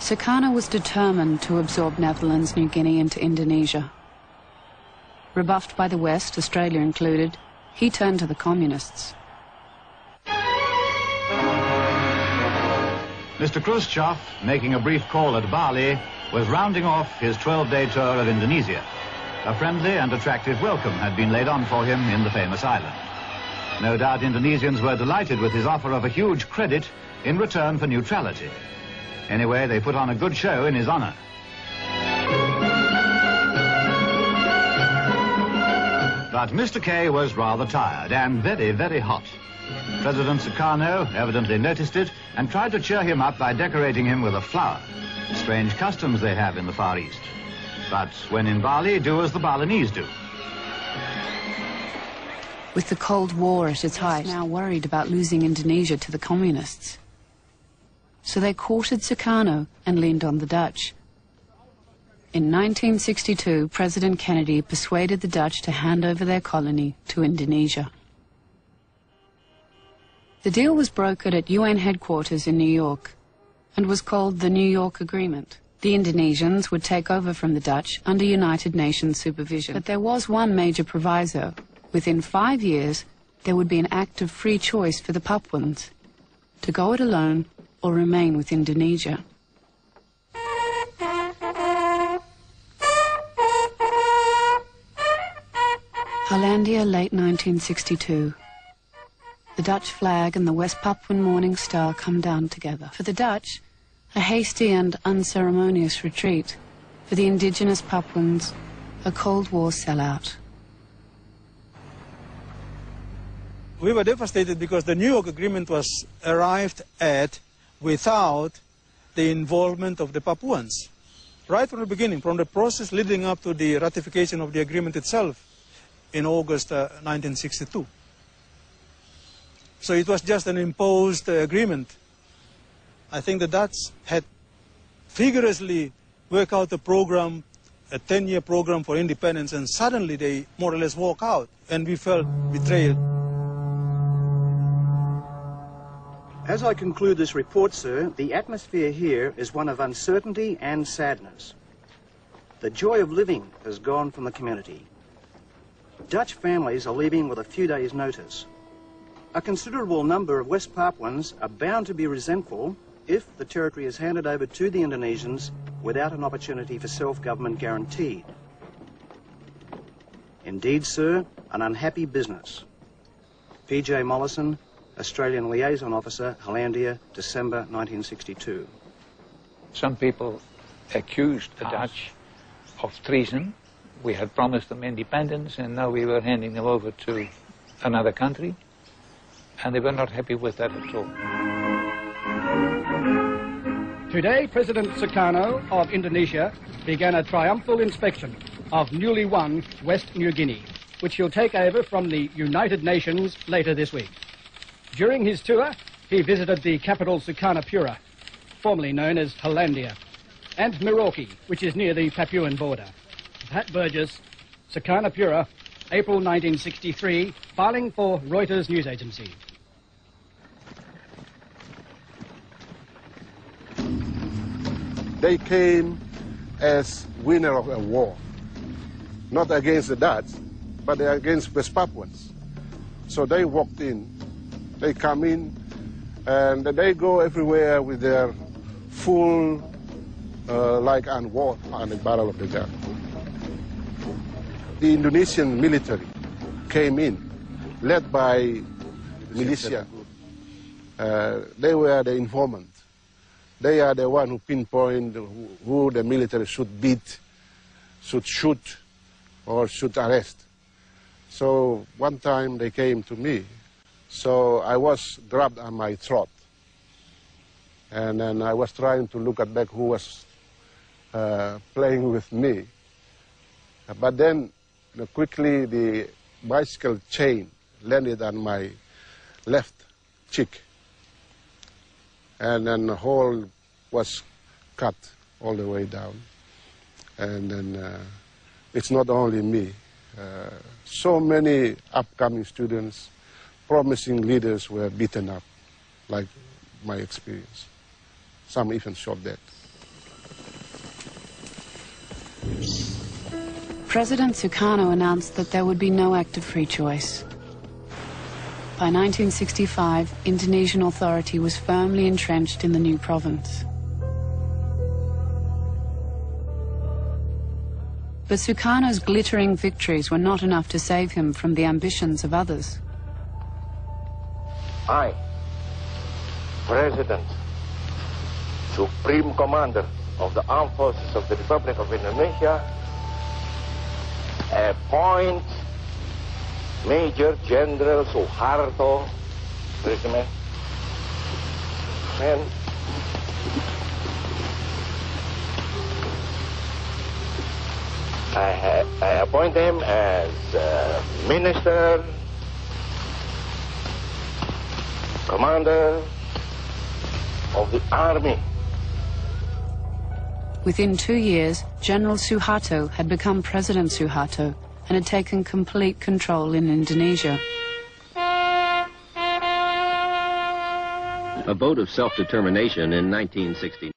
Sukarno was determined to absorb Netherlands, New Guinea into Indonesia. Rebuffed by the West, Australia included, he turned to the communists. Mr. Khrushchev, making a brief call at Bali, was rounding off his 12-day tour of Indonesia. A friendly and attractive welcome had been laid on for him in the famous island. No doubt Indonesians were delighted with his offer of a huge credit in return for neutrality. Anyway, they put on a good show in his honor. But Mr. K was rather tired and very, very hot. President Sukarno evidently noticed it and tried to cheer him up by decorating him with a flower. Strange customs they have in the Far East. But when in Bali, do as the Balinese do. With the Cold War at its height, now worried about losing Indonesia to the communists. So they courted Sukarno and leaned on the Dutch. In 1962, President Kennedy persuaded the Dutch to hand over their colony to Indonesia. The deal was brokered at UN headquarters in New York and was called the New York Agreement. The Indonesians would take over from the Dutch under United Nations supervision. But there was one major proviso. Within 5 years, there would be an act of free choice for the Papuans to go it alone or remain with Indonesia. Hollandia, late 1962. The Dutch flag and the West Papuan Morning Star come down together. For the Dutch, a hasty and unceremonious retreat. For the indigenous Papuans, a Cold War sellout. We were devastated because the New York Agreement was arrived at without the involvement of the Papuans. Right from the beginning, from the process leading up to the ratification of the agreement itself in August 1962. So it was just an imposed agreement. I think the Dutch had vigorously worked out a program, a 10-year program for independence, and suddenly they more or less walk out, and we felt betrayed. As I conclude this report, sir, the atmosphere here is one of uncertainty and sadness. The joy of living has gone from the community. Dutch families are leaving with a few days' notice. A considerable number of West Papuans are bound to be resentful if the territory is handed over to the Indonesians without an opportunity for self-government guaranteed. Indeed, sir, an unhappy business. P.J. Mollison, Australian Liaison Officer, Hollandia, December 1962. Some people accused the Dutch of treason. We had promised them independence and now we were handing them over to another country. And they were not happy with that at all. Today, President Sukarno of Indonesia began a triumphal inspection of newly won West New Guinea, which he'll take over from the United Nations later this week. During his tour, he visited the capital Sukarnapura, formerly known as Hollandia, and Merauke, which is near the Papuan border. Pat Burgess, Sukarnapura, April 1963, filing for Reuters news agency. They came as winner of a war, not against the Dutch, but against West Papuans. So they walked in, they come in, and they go everywhere with their full, like on war, on the barrel of the gun. The Indonesian military came in, led by militia. They were the informant. They are the one who pinpoint who the military should beat, should shoot, or should arrest. So one time they came to me. So I was grabbed on my throat. And then I was trying to look at back who was playing with me. But then quickly the bicycle chain landed on my left cheek. And then the hole was cut all the way down. And then it's not only me. So many upcoming students, promising leaders were beaten up, like my experience. Some even shot dead. President Sukarno announced that there would be no act of free choice. By 1965, Indonesian authority was firmly entrenched in the new province. But Sukarno's glittering victories were not enough to save him from the ambitions of others. I, President, Supreme Commander of the Armed Forces of the Republic of Indonesia, appoint Major General Suharto, and I appoint him as Minister, Commander of the Army. Within 2 years, General Suharto had become President Suharto and had taken complete control in Indonesia. A vote of self-determination in 1960.